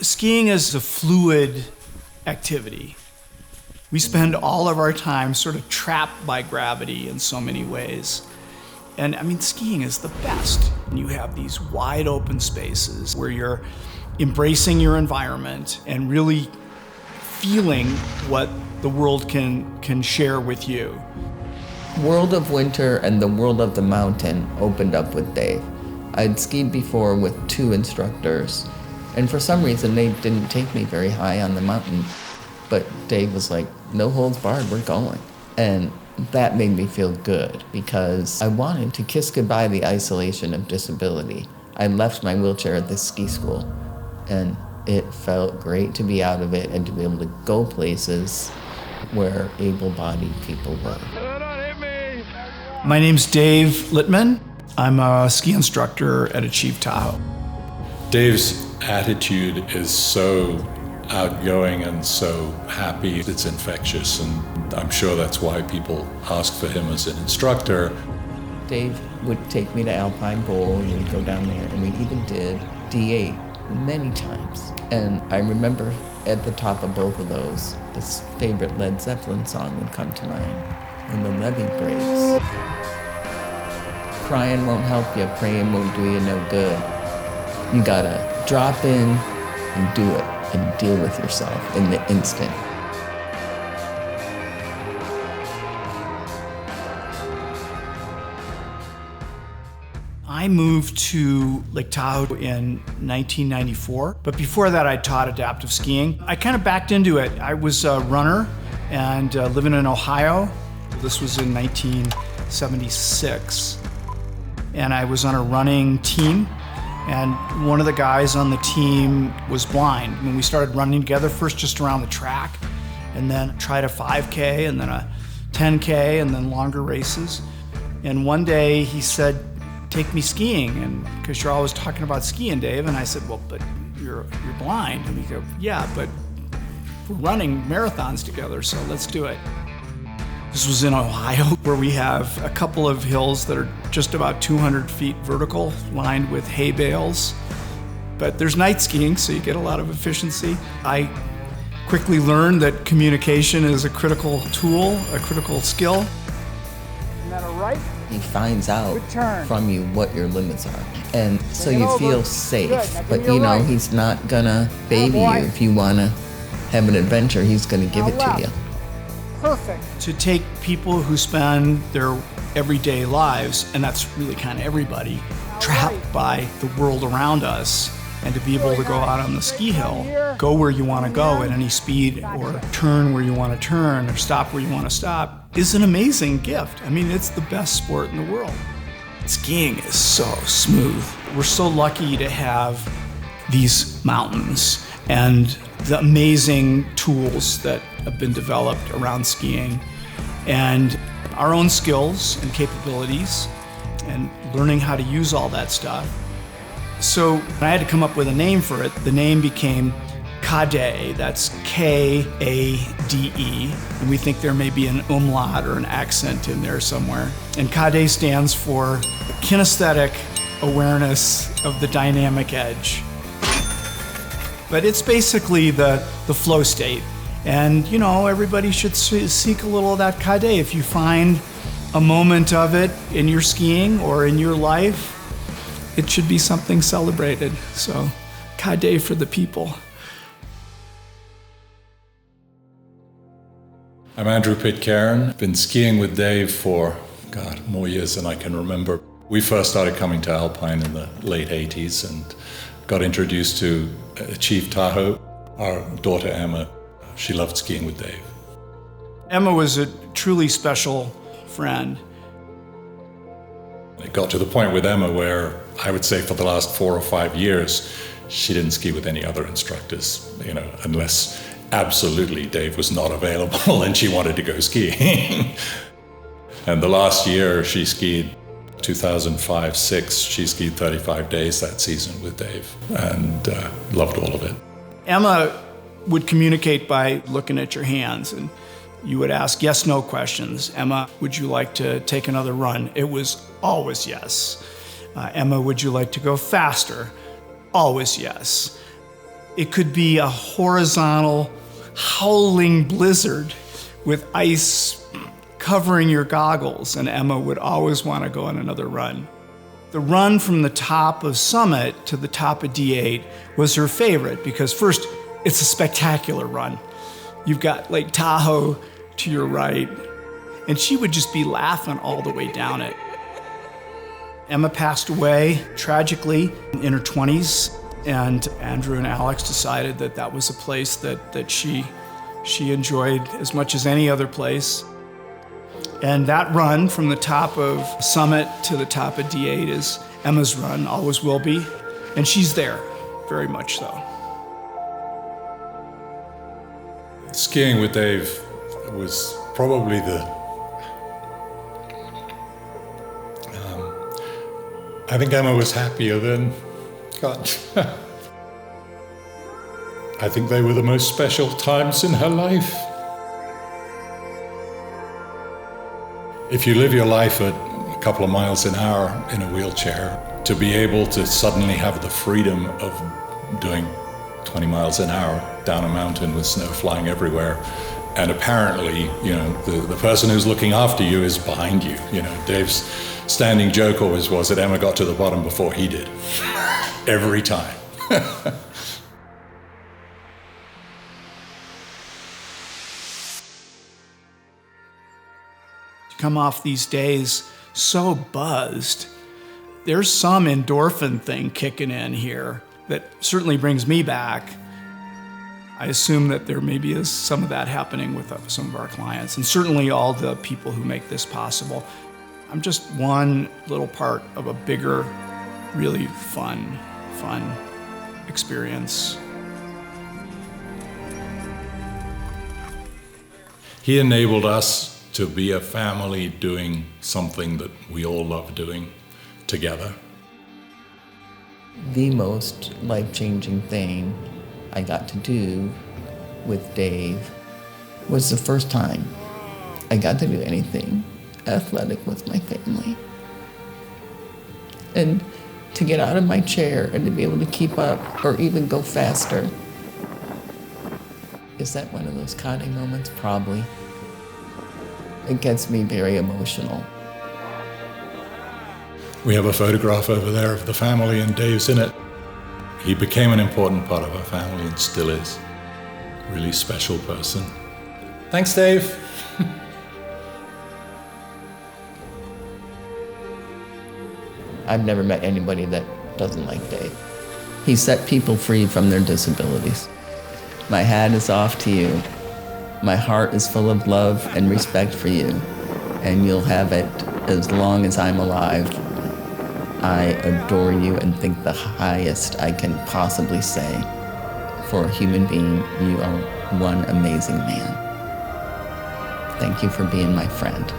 Skiing is a fluid activity. We spend all of our time sort of trapped by gravity in so many ways. And I mean, skiing is the best. You have these wide open spaces where you're embracing your environment and really feeling what the world can share with you. World of Winter and the World of the Mountain opened up with Dave. I'd skied before with 2 instructors, and for some reason they didn't take me very high on the mountain. But Dave was like, no holds barred, we're going. And that made me feel good because I wanted to kiss goodbye the isolation of disability. I left my wheelchair at this ski school, and it felt great to be out of it and to be able to go places where able-bodied people were. My name's Dave Littman. I'm a ski instructor at Achieve Tahoe. Dave's attitude is so outgoing and so happy. It's infectious, and I'm sure that's why people ask for him as an instructor. Dave would take me to Alpine Bowl, and we'd go down there, and we even did D8 many times. And I remember at the top of both of those, this favorite Led Zeppelin song would come to mind, When the Levee Breaks. Crying won't help you, praying won't do you no good. You gotta drop in and do it and deal with yourself in the instant. I moved to Lake Tahoe in 1994, but before that I taught adaptive skiing. I kind of backed into it. I was a runner and living in Ohio. This was in 1976. And I was on a running team, and one of the guys on the team was blind. When we started running together, first just around the track, and then tried a 5K, and then a 10K, and then longer races. And one day he said, take me skiing, and because you're always talking about skiing, Dave. And I said, well, but you're blind. And he goes, yeah, but we're running marathons together, so let's do it. This was in Ohio, where we have a couple of hills that are just about 200 feet vertical, lined with hay bales. But there's night skiing, so you get a lot of efficiency. I quickly learned that communication is a critical tool, a critical skill. And then a right. He finds out from you what your limits are. And so you feel safe, but you know, he's not gonna baby you. If you wanna have an adventure, he's gonna give it to you. Perfect. To take people who spend their everyday lives, and that's really kind of everybody, trapped by the world around us, and to be able to go out on the ski hill, go where you want to go at any speed, or turn where you want to turn, or stop where you want to stop, is an amazing gift. I mean, it's the best sport in the world. Skiing is so smooth. We're so lucky to have these mountains and the amazing tools that have been developed around skiing, and our own skills and capabilities, and learning how to use all that stuff. So I had to come up with a name for it. The name became KADE, that's K-A-D-E, and we think there may be an umlaut or an accent in there somewhere. And KADE stands for Kinesthetic Awareness of the Dynamic Edge. But it's basically the flow state. And you know, everybody should seek a little of that KADE. If you find a moment of it in your skiing or in your life, it should be something celebrated. So, KADE for the people. I'm Andrew Pitcairn. Been skiing with Dave for, more years than I can remember. We first started coming to Alpine in the late 80s and got introduced to Achieve Tahoe. Our daughter Emma, she loved skiing with Dave. Emma was a truly special friend. It got to the point with Emma where I would say for the last 4 or 5 years, she didn't ski with any other instructors, you know, unless absolutely Dave was not available and she wanted to go skiing. And the last year she skied 2005-06, she skied 35 days that season with Dave and loved all of it. Emma would communicate by looking at your hands, and you would ask yes/no questions. Emma, would you like to take another run? It was always yes. Emma, would you like to go faster? Always yes. It could be a horizontal, howling blizzard with ice covering your goggles, and Emma would always want to go on another run. The run from the top of Summit to the top of D8 was her favorite because first, it's a spectacular run. You've got Lake Tahoe to your right, and she would just be laughing all the way down it. Emma passed away tragically in her 20s, and Andrew and Alex decided that that was a place that she enjoyed as much as any other place. And that run from the top of Summit to the top of D8 is Emma's run, always will be, and she's there, very much so. Skiing with Dave was probably I think Emma was happier than God. I think they were the most special times in her life. If you live your life at a couple of miles an hour in a wheelchair, to be able to suddenly have the freedom of doing 20 miles an hour down a mountain with snow flying everywhere, and apparently, the person who's looking after you is behind you. Dave's standing joke always was that Emma got to the bottom before he did. Every time. Come off these days so buzzed. There's some endorphin thing kicking in here that certainly brings me back. I assume that there maybe is some of that happening with some of our clients, and certainly all the people who make this possible. I'm just one little part of a bigger, really fun experience. He enabled us to be a family doing something that we all love doing together. The most life-changing thing I got to do with Dave was the first time I got to do anything athletic with my family. And to get out of my chair and to be able to keep up or even go faster. Is that one of those CADE moments? Probably. It gets me very emotional. We have a photograph over there of the family and Dave's in it. He became an important part of our family and still is. Really special person. Thanks, Dave. I've never met anybody that doesn't like Dave. He set people free from their disabilities. My hat is off to you. My heart is full of love and respect for you, and you'll have it as long as I'm alive. I adore you and think the highest I can possibly say. For a human being, you are one amazing man. Thank you for being my friend.